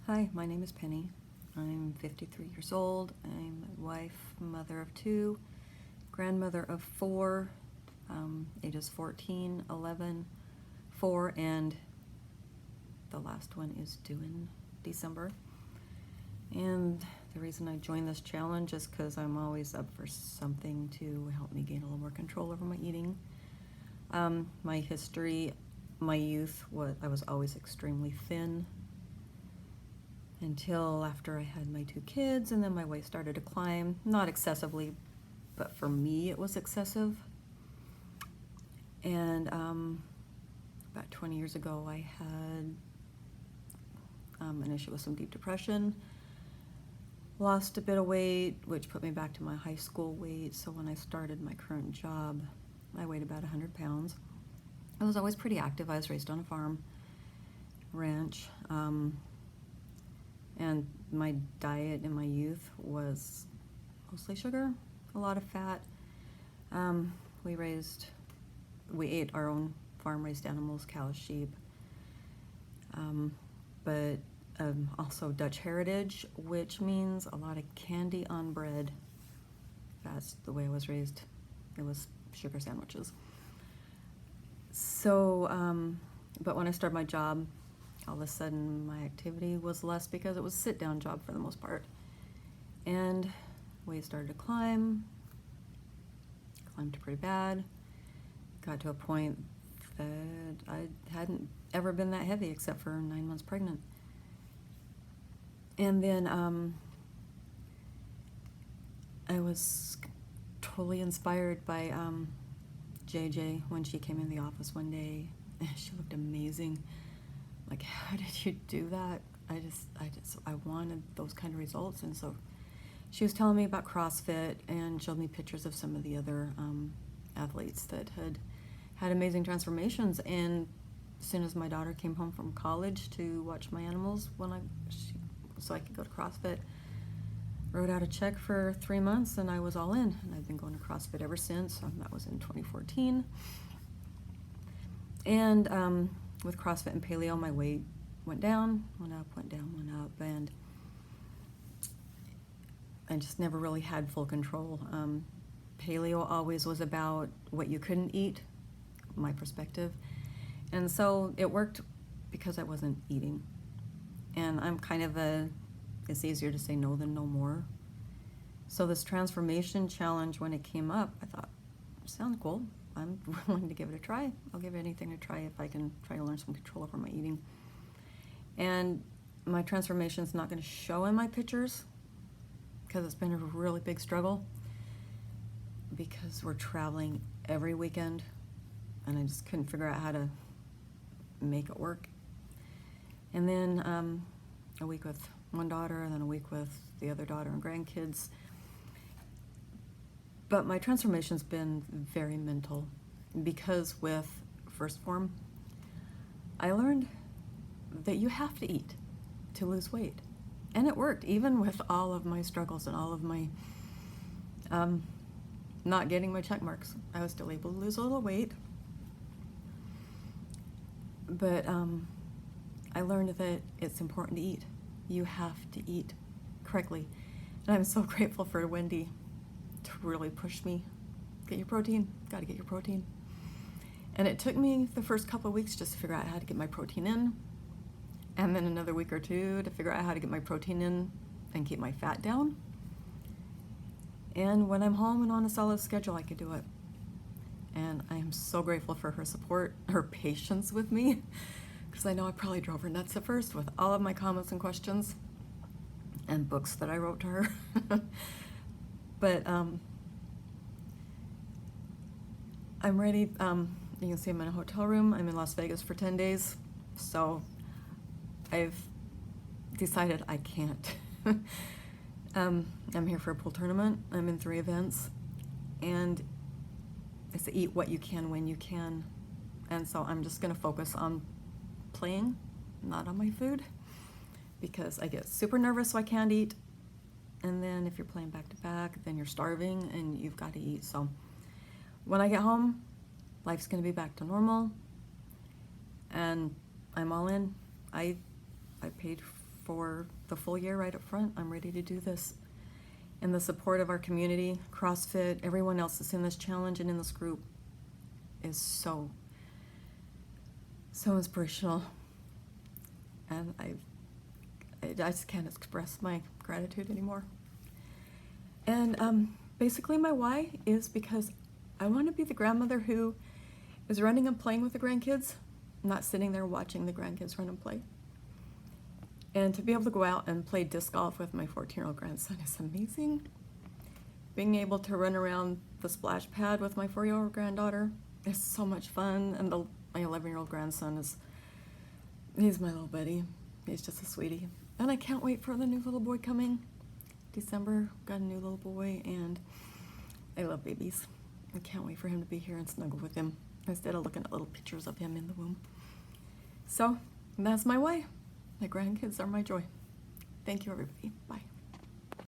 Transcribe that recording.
Hi, my name is Penny. I'm 53 years old. I'm a wife, mother of two, grandmother of four, ages 14, 11, 4, and the last one is due in December. And the reason I joined this challenge is because I'm always up for something to help me gain a little more control over my eating. My history, my youth, I was always extremely thin until after I had my two kids, and then my weight started to climb. Not excessively, but for me it was excessive. And about 20 years ago I had an issue with some deep depression. Lost a bit of weight, which put me back to my high school weight. So when I started my current job, I weighed about 100 pounds. I was always pretty active. I was raised on a farm, ranch. And my diet in my youth was mostly sugar, a lot of fat. We ate our own farm-raised animals, cows, sheep, but also Dutch heritage, which means a lot of candy on bread. That's the way I was raised. It was sugar sandwiches. So, but when I started my job, all of a sudden my activity was less because it was a sit-down job for the most part. And weight started to climbed pretty bad. Got to a point that I hadn't ever been that heavy except for 9 months pregnant. And then I was totally inspired by JJ when she came in the office one day. She looked amazing. Like, how did you do that? I wanted those kind of results. And so she was telling me about CrossFit and showed me pictures of some of the other athletes that had amazing transformations. And as soon as my daughter came home from college to watch my animals so I could go to CrossFit, wrote out a check for 3 months and I was all in. And I've been going to CrossFit ever since. That was in 2014. And with CrossFit and paleo, my weight went down, went up, went down, went up, and I just never really had full control. Paleo always was about what you couldn't eat, my perspective, and so it worked because I wasn't eating. And I'm kind of it's easier to say no than no more. So this transformation challenge, when it came up, I thought, sounds cool. I'm willing to give it a try. I'll give anything a try if I can try to learn some control over my eating. And my transformation's not going to show in my pictures because it's been a really big struggle because we're traveling every weekend and I just couldn't figure out how to make it work. And then a week with one daughter and then a week with the other daughter and grandkids. But my transformation's been very mental because with TransPhorm, I learned that you have to eat to lose weight. And it worked, even with all of my struggles and all of my not getting my check marks. I was still able to lose a little weight. But I learned that it's important to eat. You have to eat correctly. And I'm so grateful for Wendy to really push me. Get your protein, gotta get your protein. And it took me the first couple of weeks just to figure out how to get my protein in, and then another week or two to figure out how to get my protein in and keep my fat down. And when I'm home and on a solid schedule, I could do it. And I am so grateful for her support, her patience with me, because I know I probably drove her nuts at first with all of my comments and questions and books that I wrote to her. But I'm ready. You can see I'm in a hotel room. I'm in Las Vegas for 10 days. So I've decided I can't. I'm here for a pool tournament. I'm in 3 events. And it's to eat what you can when you can. And so I'm just going to focus on playing, not on my food, because I get super nervous so I can't eat. And then if you're playing back to back, then you're starving and you've got to eat. So when I get home, life's going to be back to normal. And I'm all in. I paid for the full year right up front. I'm ready to do this. And the support of our community, CrossFit, everyone else that's in this challenge and in this group is so inspirational. And I just can't express my gratitude anymore. And basically my why is because I want to be the grandmother who is running and playing with the grandkids, not sitting there watching the grandkids run and play. And to be able to go out and play disc golf with my 14-year-old grandson is amazing. Being able to run around the splash pad with my 4-year-old granddaughter is so much fun. And my 11-year-old grandson he's my little buddy. He's just a sweetie. And I can't wait for the new little boy coming. December, got a new little boy, and I love babies. I can't wait for him to be here and snuggle with him instead of looking at little pictures of him in the womb. So that's my why. My grandkids are my joy. Thank you, everybody. Bye.